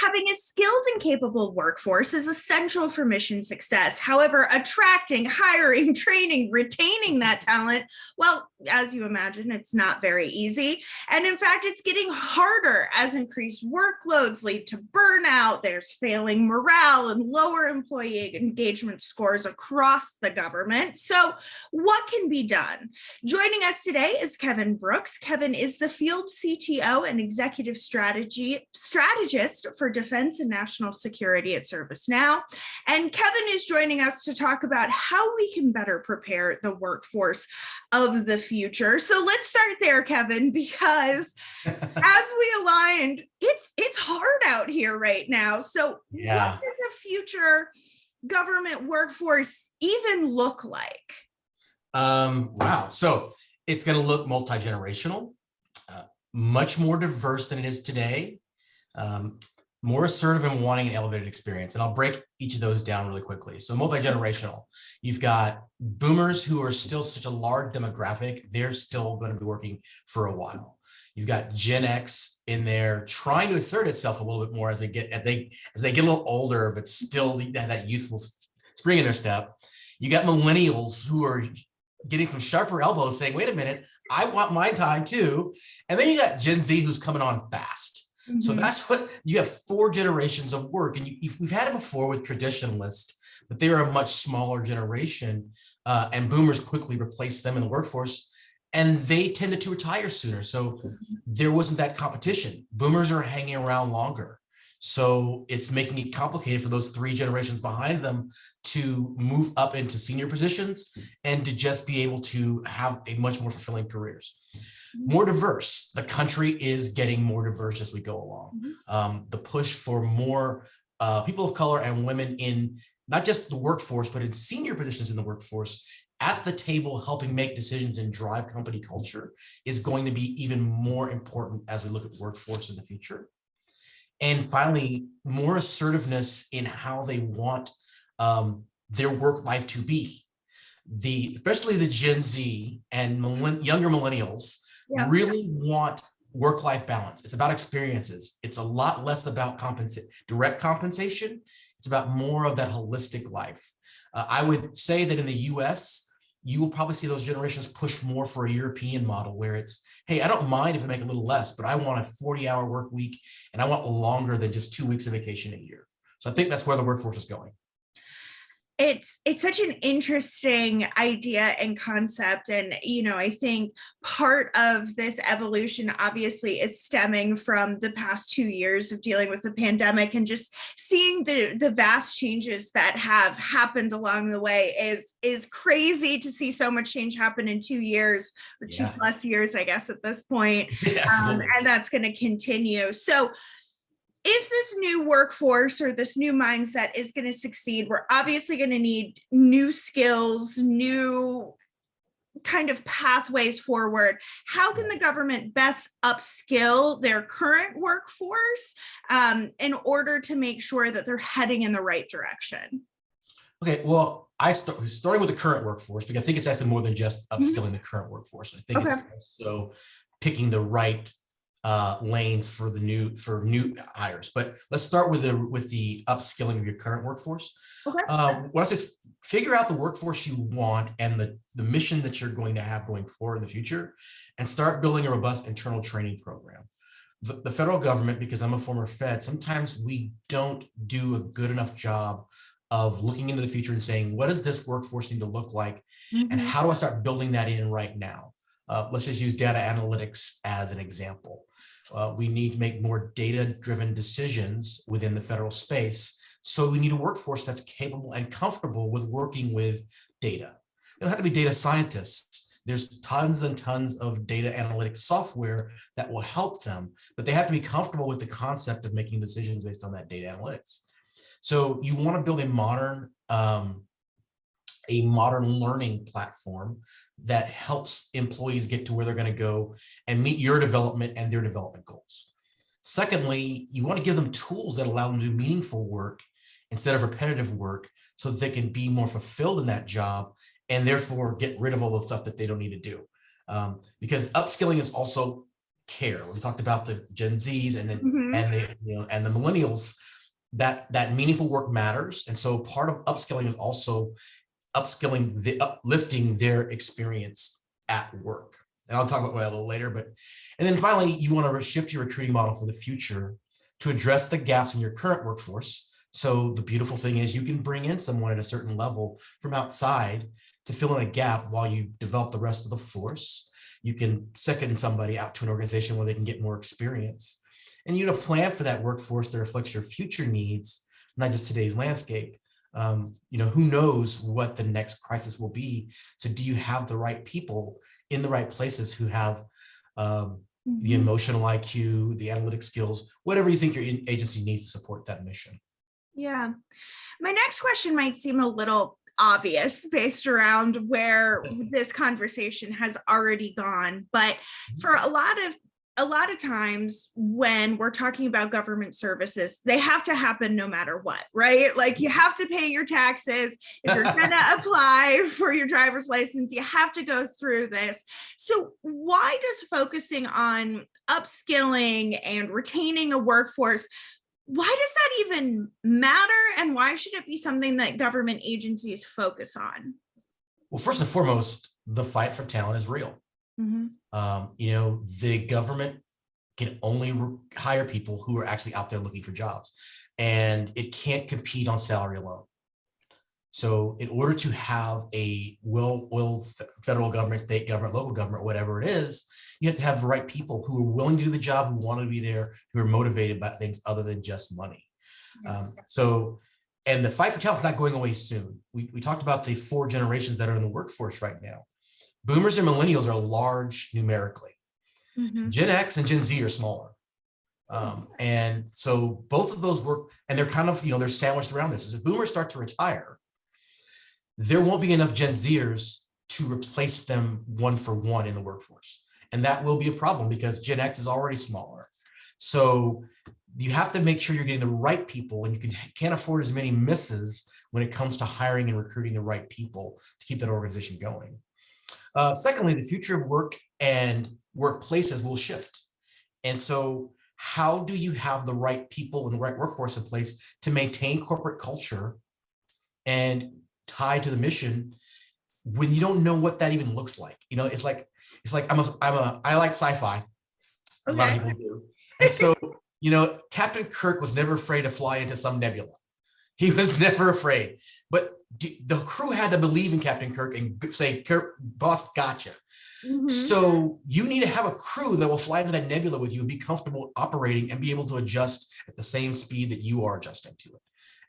Having a skilled and capable workforce is essential for mission success. However, attracting, hiring, training, retaining that talent, well, as you imagine, it's not very easy. And in fact, it's getting harder as increased workloads lead to burnout. There's failing morale and lower employee engagement scores across the government. So, what can be done? Joining us today is Kevin Brooks. Kevin is the field CTO and executive strategist for defense and national security at ServiceNow. And Kevin is joining us to talk about how we can better prepare the workforce of the future. So let's start there, Kevin, because as we aligned, it's hard out here right now. So what does a future government workforce even look like? Wow. So it's going to look multi-generational, much more diverse than it is today, more assertive and wanting an elevated experience. And I'll break each of those down really quickly. So multi-generational, you've got boomers who are still such a large demographic. They're still going to be working for a while. You've got Gen X in there trying to assert itself a little bit more as they get a little older, but still that youthful spring in their step. You got millennials who are getting some sharper elbows saying, wait a minute, I want my time too. And then you got Gen Z who's coming on fast. Mm-hmm. So that's what you have, 4 generations of work. And we've had it before with traditionalists, but they are a much smaller generation, and boomers quickly replaced them in the workforce, and they tended to retire sooner. So there wasn't that competition. Boomers are hanging around longer. So it's making it complicated for those 3 generations behind them to move up into senior positions and to just be able to have a much more fulfilling careers. More diverse. The country is getting more diverse as we go along. The push for more people of color and women in not just the workforce, but in senior positions in the workforce at the table, helping make decisions and drive company culture is going to be even more important as we look at workforce in the future. And finally, more assertiveness in how they want their work life to be. Especially the Gen Z and younger millennials really want work-life balance. It's about experiences. It's a lot less about direct compensation. It's about more of that holistic life. I would say that in the US, you will probably see those generations push more for a European model where it's, hey, I don't mind if I make a little less, but I want a 40-hour work week and I want longer than just 2 weeks of vacation a year. So I think that's where the workforce is going. It's such an interesting idea and concept. And, I think part of this evolution obviously is stemming from the past 2 years of dealing with the pandemic and just seeing the vast changes that have happened along the way is crazy to see so much change happen in 2 years or 2+ years, I guess, at this point. And that's going to continue. So if this new workforce or this new mindset is going to succeed, we're obviously going to need new skills, new kind of pathways forward. How can the government best upskill their current workforce in order to make sure that they're heading in the right direction? Okay, well, starting with the current workforce, because I think it's actually more than just upskilling the current workforce. I think it's also picking the right lanes for new hires. But let's start with the upskilling of your current workforce. What I say is figure out the workforce you want and the mission that you're going to have going forward in the future, and start building a robust internal training program. The federal government, because I'm a former Fed, sometimes we don't do a good enough job of looking into the future and saying, what does this workforce need to look like? And how do I start building that in right now? Let's just use data analytics as an example. We need to make more data-driven decisions within the federal space. So we need a workforce that's capable and comfortable with working with data. They don't have to be data scientists. There's tons and tons of data analytics software that will help them, but they have to be comfortable with the concept of making decisions based on that data analytics. So you want to build a modern learning platform that helps employees get to where they're going to go and meet your development and their development goals. Secondly, you want to give them tools that allow them to do meaningful work instead of repetitive work so that they can be more fulfilled in that job and therefore get rid of all the stuff that they don't need to do. Because upskilling is also care. We talked about the Gen Zs and Mhm. the millennials. That meaningful work matters, and so part of upskilling is also uplifting their experience at work. And I'll talk about that a little later. And then finally, you want to shift your recruiting model for the future to address the gaps in your current workforce. So the beautiful thing is you can bring in someone at a certain level from outside to fill in a gap while you develop the rest of the force. You can second somebody out to an organization where they can get more experience. And you need a plan for that workforce that reflects your future needs, not just today's landscape. Who knows what the next crisis will be? So do you have the right people in the right places who have the emotional IQ, the analytic skills, whatever you think your agency needs to support that mission? Yeah. My next question might seem a little obvious based around where this conversation has already gone, but for a lot of times when we're talking about government services, they have to happen no matter what, right? Like you have to pay your taxes. If you're going to apply for your driver's license, you have to go through this. So why does focusing on upskilling and retaining a workforce, why does that even matter? And why should it be something that government agencies focus on? Well, first and foremost, the fight for talent is real. Mm-hmm. The government can only hire people who are actually out there looking for jobs, and it can't compete on salary alone. So in order to have a well-oiled federal government, state government, local government, whatever it is, you have to have the right people who are willing to do the job, who want to be there, who are motivated by things other than just money. And the fight for talent is not going away soon. We talked about the 4 generations that are in the workforce right now. Boomers and millennials are large numerically. Mm-hmm. Gen X and Gen Z are smaller. And so both of those work, and they're kind of, they're sandwiched around this. As boomers start to retire, there won't be enough Gen Zers to replace them one for one in the workforce. And that will be a problem because Gen X is already smaller. So you have to make sure you're getting the right people, and you can't afford as many misses when it comes to hiring and recruiting the right people to keep that organization going. Secondly, the future of work and workplaces will shift. And so how do you have the right people and the right workforce in place to maintain corporate culture and tie to the mission when you don't know what that even looks like? It's like I like sci-fi. A lot of people do. And so, Captain Kirk was never afraid to fly into some nebula. He was never afraid. But the crew had to believe in Captain Kirk and say, Kirk, boss, gotcha. Mm-hmm. So you need to have a crew that will fly into that nebula with you and be comfortable operating and be able to adjust at the same speed that you are adjusting to it.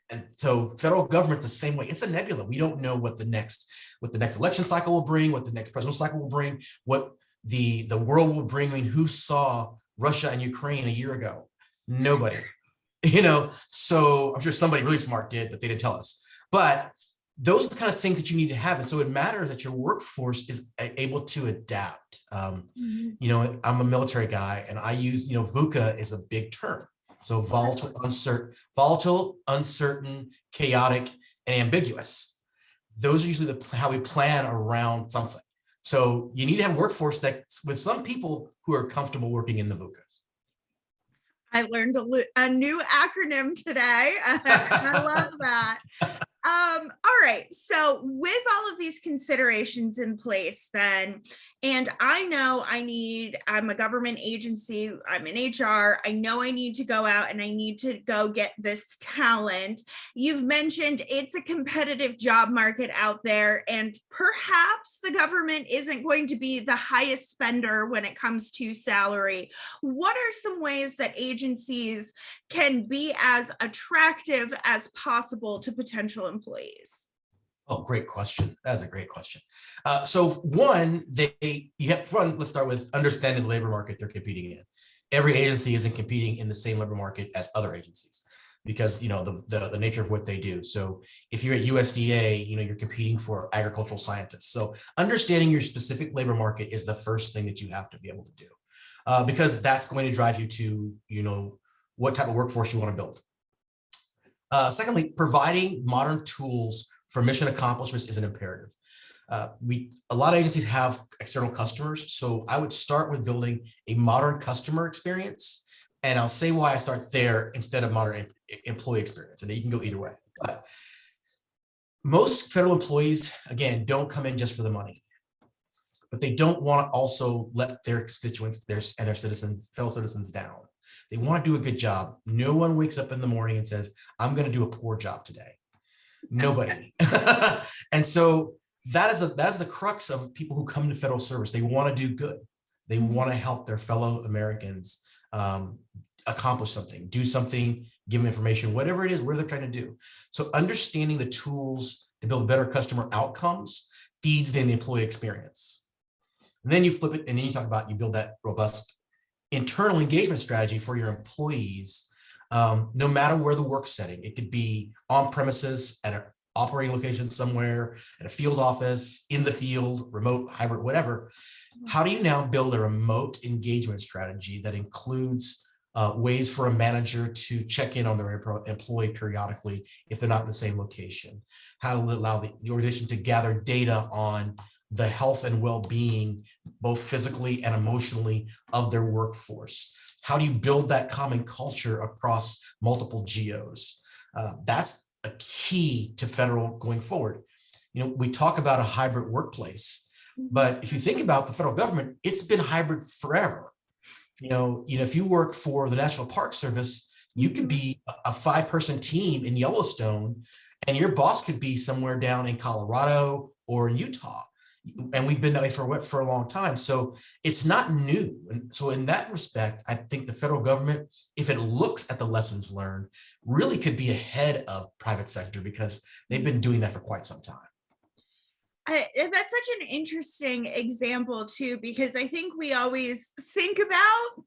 And so federal government's the same way. It's a nebula. We don't know what the next election cycle will bring, what the next presidential cycle will bring, what the world will bring. I mean, who saw Russia and Ukraine a year ago? Nobody. So I'm sure somebody really smart did, but they didn't tell us. But those are the kind of things that you need to have. And so it matters that your workforce is able to adapt. I'm a military guy, and I use, VUCA is a big term. So volatile, uncertain, chaotic, and ambiguous. Those are usually how we plan around something. So you need to have a workforce that with some people who are comfortable working in the VUCA. I learned a new acronym today. I love that. All right. So with all of these considerations in place then, and I know I'm a government agency, I'm in HR, I know I need to go out and I need to go get this talent. You've mentioned it's a competitive job market out there, and perhaps the government isn't going to be the highest spender when it comes to salary. What are some ways that agencies can be as attractive as possible to potential employees? Oh, great question. That's a great question. So one, let's start with understanding the labor market they're competing in. Every agency isn't competing in the same labor market as other agencies because, the nature of what they do. So if you're at USDA, you're competing for agricultural scientists. So understanding your specific labor market is the first thing that you have to be able to do because that's going to drive you to, what type of workforce you want to build. Secondly, providing modern tools for mission accomplishments is an imperative. A lot of agencies have external customers, so I would start with building a modern customer experience, and I'll say why I start there instead of modern employee experience, and you can go either way. But most federal employees, again, don't come in just for the money, but they don't want to also let their constituents, their citizens, fellow citizens down. They want to do a good job. No one wakes up in the morning and says, I'm going to do a poor job today. Nobody. And so that's the crux of people who come to federal service. They want to do good. They want to help their fellow Americans accomplish something, do something, give them information, whatever it is, where they're trying to do. So understanding the tools to build better customer outcomes feeds the employee experience. And then you flip it, and then you talk about, you build that robust internal engagement strategy for your employees, no matter where the work setting. It could be on premises, at an operating location somewhere, at a field office, in the field, remote, hybrid, whatever. How do you now build a remote engagement strategy that includes ways for a manager to check in on their employee periodically if they're not in the same location? How to allow the organization to gather data on the health and well-being, both physically and emotionally, of their workforce? How do you build that common culture across multiple geos? That's a key to federal going forward. We talk about a hybrid workplace, but if you think about the federal government, it's been hybrid forever. If you work for the National Park Service, you could be a 5-person team in Yellowstone, and your boss could be somewhere down in Colorado or in Utah. And we've been that way for a long time. So it's not new. And so in that respect, I think the federal government, if it looks at the lessons learned, really could be ahead of private sector, because they've been doing that for quite some time. That's such an interesting example too, because I think we always think about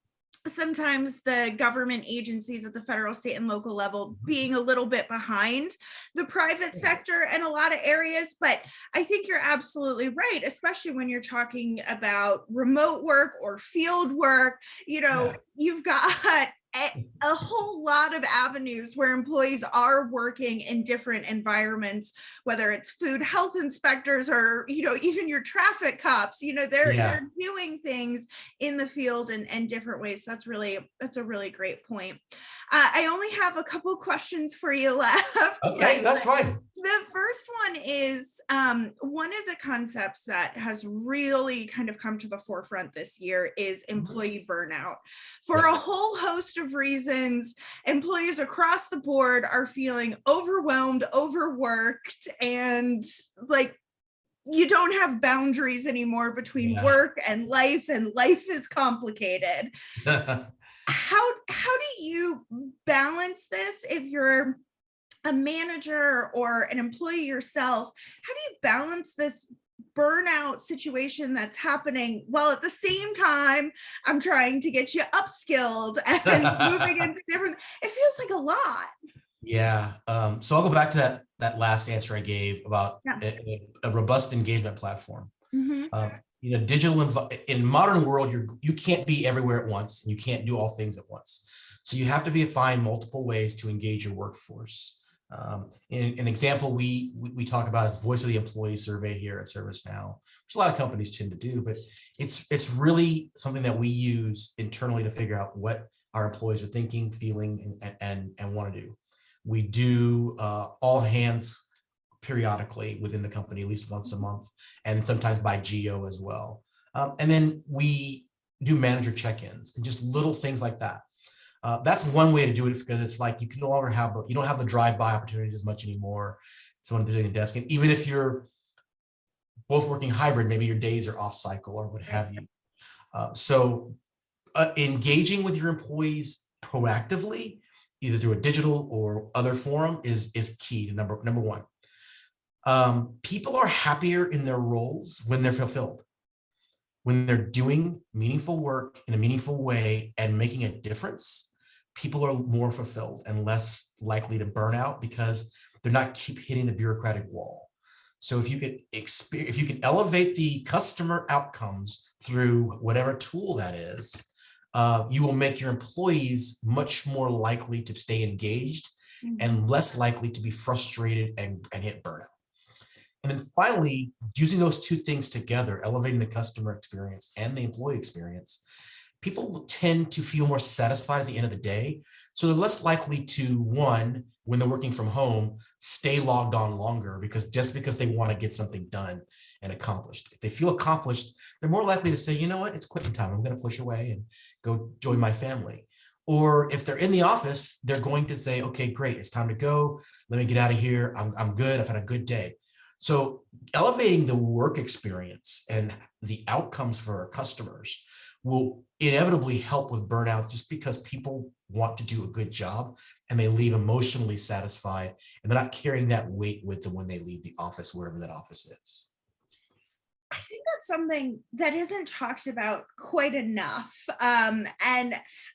sometimes the government agencies at the federal, state, and local level being a little bit behind the private sector in a lot of areas. But I think you're absolutely right, especially when you're talking about remote work or field work. You've got a whole lot of avenues where employees are working in different environments, whether it's food health inspectors or even your traffic cops. They're doing things in the field and different ways. So that's a really great point. I only have a couple questions for you left. Okay, that's fine. The first one is one of the concepts that has really kind of come to the forefront this year is employee burnout. For a whole host of reasons, employees across the board are feeling overwhelmed, overworked, and you don't have boundaries anymore between work and life is complicated. How do you balance this if you're a manager or an employee yourself? How do you balance this burnout situation that's happening while at the same time I'm trying to get you upskilled and moving into different? It feels like a lot. Yeah. So I'll go back to that last answer I gave about a robust engagement platform. Digital in modern world, you can't be everywhere at once, and you can't do all things at once. So you have to find multiple ways to engage your workforce. An example we talk about is the Voice of the Employee survey here at ServiceNow, which a lot of companies tend to do, but it's really something that we use internally to figure out what our employees are thinking, feeling, and want to do. We do all hands periodically within the company, at least once a month, and sometimes by geo as well. And then we do manager check-ins and just little things like that. That's one way to do it, because it's like you can no longer you don't have the drive-by opportunities as much anymore. Someone sitting at the desk, and even if you're both working hybrid, maybe your days are off cycle or what have you. So engaging with your employees proactively, either through a digital or other forum, is key to number one. People are happier in their roles when they're fulfilled. When they're doing meaningful work in a meaningful way and making a difference, people are more fulfilled and less likely to burn out because they're not keep hitting the bureaucratic wall. So if you can elevate the customer outcomes through whatever tool that is, you will make your employees much more likely to stay engaged and less likely to be frustrated and hit burnout. And then finally, using those two things together, elevating the customer experience and the employee experience, people will tend to feel more satisfied at the end of the day. So they're less likely to, one, when they're working from home, stay logged on longer because they want to get something done and accomplished. If they feel accomplished, they're more likely to say, you know what, it's quitting time. I'm going to push away and go join my family. Or if they're in the office, they're going to say, okay, great, it's time to go. Let me get out of here. I'm good. I've had a good day. So elevating the work experience and the outcomes for our customers will inevitably help with burnout, just because people want to do a good job and they leave emotionally satisfied, and they're not carrying that weight with them when they leave the office, wherever that office is. I think that's something that isn't talked about quite enough. And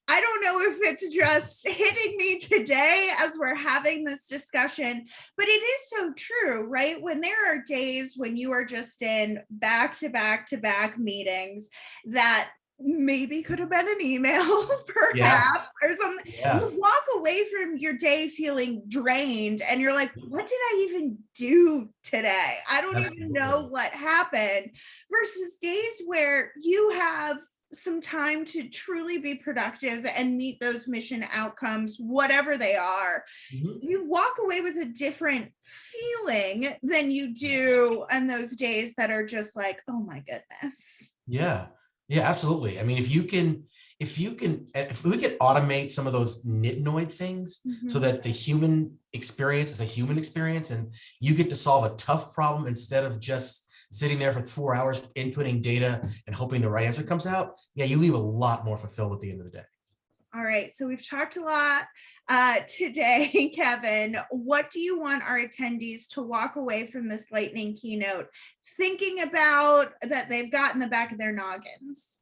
I don't know if it's just hitting me today as we're having this discussion, but it is so true, right? When there are days when you are just in back to back to back meetings that maybe could have been an email, Yeah, perhaps, or something. yeah. You walk away from your day feeling drained and you're like, what did I even do today? I don't even know Absolutely. what happened. Versus days where you have some time to truly be productive and meet those mission outcomes, whatever they are. Mhm. You walk away with a different feeling than you do on those days that are just like, oh my goodness. Yeah. Yeah, absolutely. I mean, if we could automate some of those nitnoid things so Mhm. that the human experience is a human experience and you get to solve a tough problem instead of just sitting there for 4 hours inputting data and hoping the right answer comes out. Yeah, you leave a lot more fulfilled at the end of the day. All right, so we've talked a lot today, Kevin. What do you want our attendees to walk away from this lightning keynote thinking about that they've got in the back of their noggins?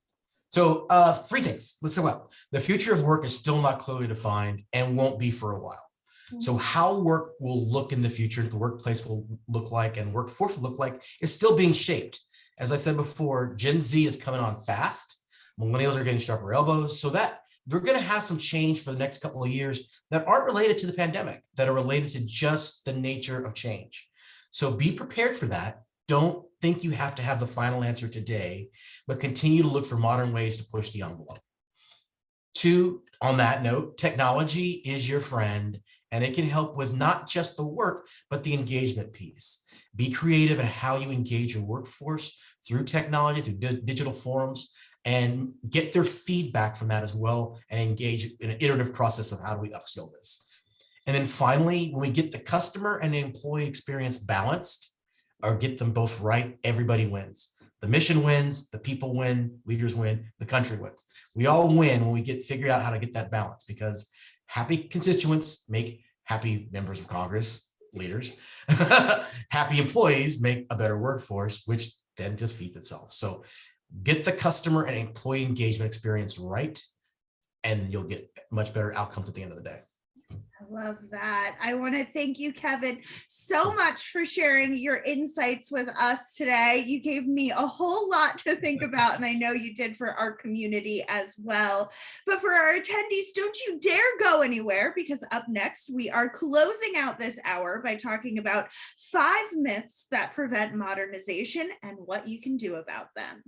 So three things. Listen well. The future of work is still not clearly defined and won't be for a while. So how work will look in the future, the workplace will look like, and workforce will look like, is still being shaped. As I said before, Gen Z is coming on fast. Millennials are getting sharper elbows. So that they're going to have some change for the next couple of years that aren't related to the pandemic, that are related to just the nature of change. So be prepared for that. Don't think you have to have the final answer today, but continue to look for modern ways to push the envelope. Two, on that note, technology is your friend, and it can help with not just the work, but the engagement piece. Be creative in how you engage your workforce through technology, through digital forums, and get their feedback from that as well, and engage in an iterative process of how do we upskill this. And then finally, when we get the customer and the employee experience balanced, or get them both right, everybody wins. The mission wins, the people win, leaders win, the country wins. We all win when we get figured out how to get that balance, because happy constituents make happy members of Congress, leaders. Happy employees make a better workforce, which then just feeds itself. So get the customer and employee engagement experience right, and you'll get much better outcomes at the end of the day. I love that. I want to thank you, Kevin, so much for sharing your insights with us today. You gave me a whole lot to think about, and I know you did for our community as well. But for our attendees, don't you dare go anywhere, because up next, we are closing out this hour by talking about 5 myths that prevent modernization and what you can do about them.